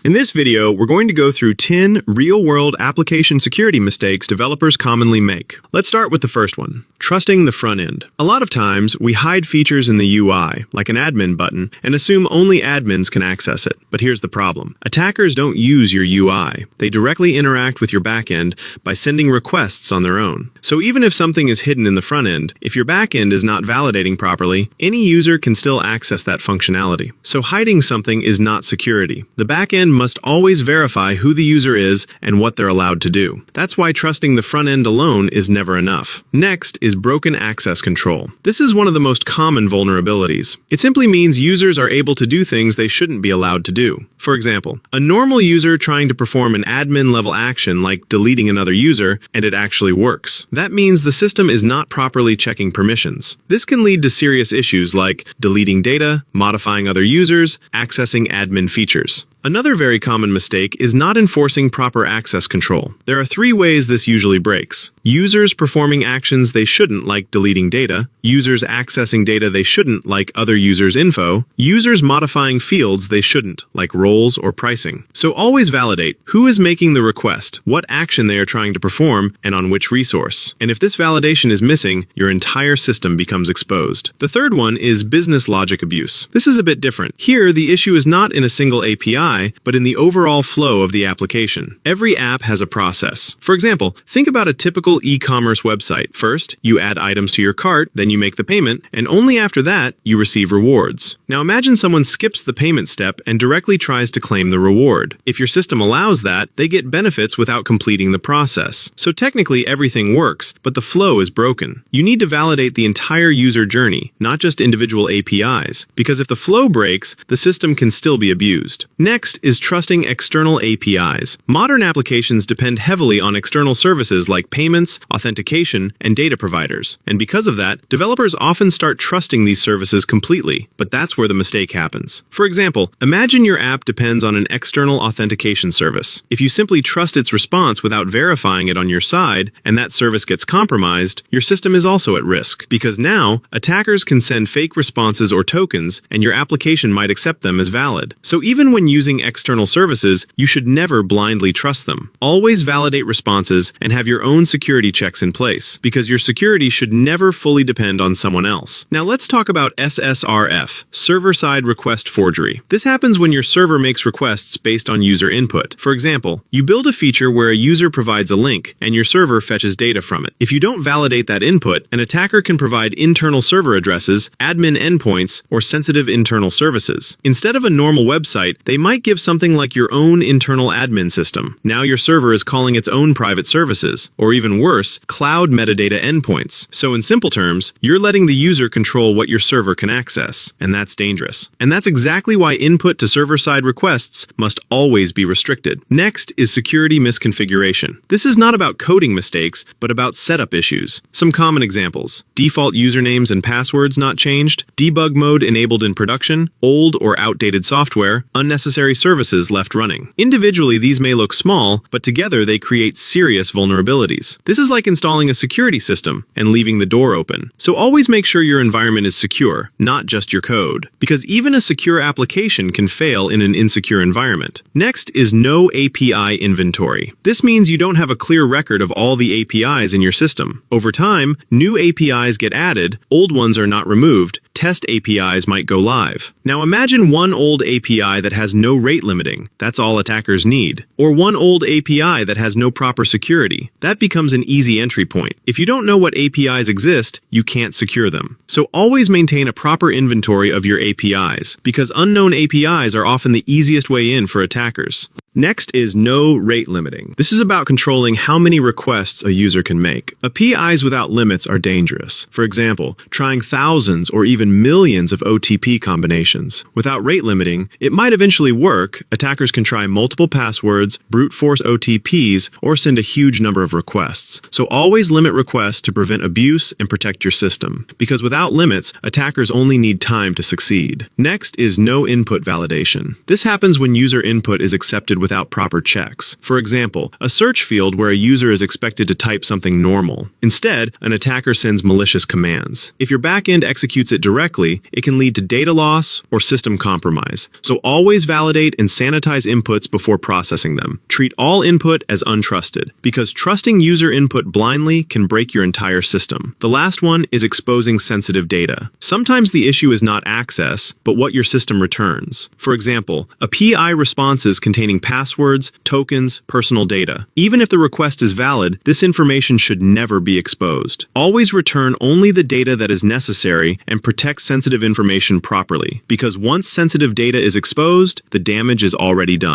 In this video, we're going to go through 10 real-world application security mistakes developers commonly make. Let's start with the first one, trusting the front end. A lot of times, we hide features in the UI, like an admin button, and assume only admins can access it. But here's the problem. Attackers don't use your UI. They directly interact with your backend by sending requests on their own. So even if something is hidden in the front end, if your backend is not validating properly, any user can still access that functionality. So hiding something is not security. The backend must always verify who the user is and what they're allowed to do. That's why trusting the front end alone is never enough. Next is broken access control. This is one of the most common vulnerabilities. It simply means users are able to do things they shouldn't be allowed to do. For example, a normal user trying to perform an admin-level action like deleting another user, and it actually works. That means the system is not properly checking permissions. This can lead to serious issues like deleting data, modifying other users, accessing admin features. Another very common mistake is not enforcing proper access control. There are 3 ways this usually breaks. Users performing actions they shouldn't, like deleting data, users accessing data they shouldn't, like other users' info, users modifying fields they shouldn't, like roles or pricing. So always validate who is making the request, what action they are trying to perform, and on which resource. And if this validation is missing, your entire system becomes exposed. The third one is business logic abuse. This is a bit different. Here, the issue is not in a single API, but in the overall flow of the application. Every app has a process. For example, think about a typical e-commerce website. First, you add items to your cart, then you make the payment, and only after that, you receive rewards. Now imagine someone skips the payment step and directly tries to claim the reward. If your system allows that, they get benefits without completing the process. So technically everything works, but the flow is broken. You need to validate the entire user journey, not just individual APIs, because if the flow breaks, the system can still be abused. Next is trusting external APIs. Modern applications depend heavily on external services like payments, authentication, and data providers. And because of that, developers often start trusting these services completely, but that's where the mistake happens. For example, imagine your app depends on an external authentication service. If you simply trust its response without verifying it on your side, and that service gets compromised, your system is also at risk, because now attackers can send fake responses or tokens, and your application might accept them as valid. So even when using external services, you should never blindly trust them. Always validate responses and have your own security checks in place, because your security should never fully depend on someone else. Now let's talk about SSRF, server-side request forgery. This happens when your server makes requests based on user input. For example, you build a feature where a user provides a link and your server fetches data from it. If you don't validate that input, an attacker can provide internal server addresses, admin endpoints, or sensitive internal services. Instead of a normal website, they might give something like your own internal admin system. Now your server is calling its own private services, or even worse, cloud metadata endpoints. So in simple terms, you're letting the user control what your server can access, and that's dangerous. And that's exactly why input to server-side requests must always be restricted. Next is security misconfiguration. This is not about coding mistakes, but about setup issues. Some common examples: default usernames and passwords not changed, debug mode enabled in production, old or outdated software, unnecessary services left running. Individually, these may look small, but together they create serious vulnerabilities. This is like installing a security system and leaving the door open. So always make sure your environment is secure, not just your code, because even a secure application can fail in an insecure environment. Next is no API inventory. This means you don't have a clear record of all the APIs in your system. Over time, new APIs get added, old ones are not removed, test APIs might go live. Now imagine one old API that has no rate limiting. That's all attackers need. Or one old API that has no proper security. That becomes an easy entry point. If you don't know what APIs exist, you can't secure them. So always maintain a proper inventory of your APIs, because unknown APIs are often the easiest way in for attackers. Next is no rate limiting. This is about controlling how many requests a user can make. APIs without limits are dangerous. For example, trying thousands or even millions of OTP combinations. Without rate limiting, it might eventually work. Attackers can try multiple passwords, brute force OTPs, or send a huge number of requests. So always limit requests to prevent abuse and protect your system. Because without limits, attackers only need time to succeed. Next is no input validation. This happens when user input is accepted without proper checks. For example, a search field where a user is expected to type something normal. Instead, an attacker sends malicious commands. If your backend executes it directly, it can lead to data loss or system compromise. So always validate and sanitize inputs before processing them. Treat all input as untrusted, because trusting user input blindly can break your entire system. The last one is exposing sensitive data. Sometimes the issue is not access, but what your system returns. For example, API responses containing passwords, tokens, personal data. Even if the request is valid, this information should never be exposed. Always return only the data that is necessary and protect sensitive information properly, because once sensitive data is exposed, the damage is already done.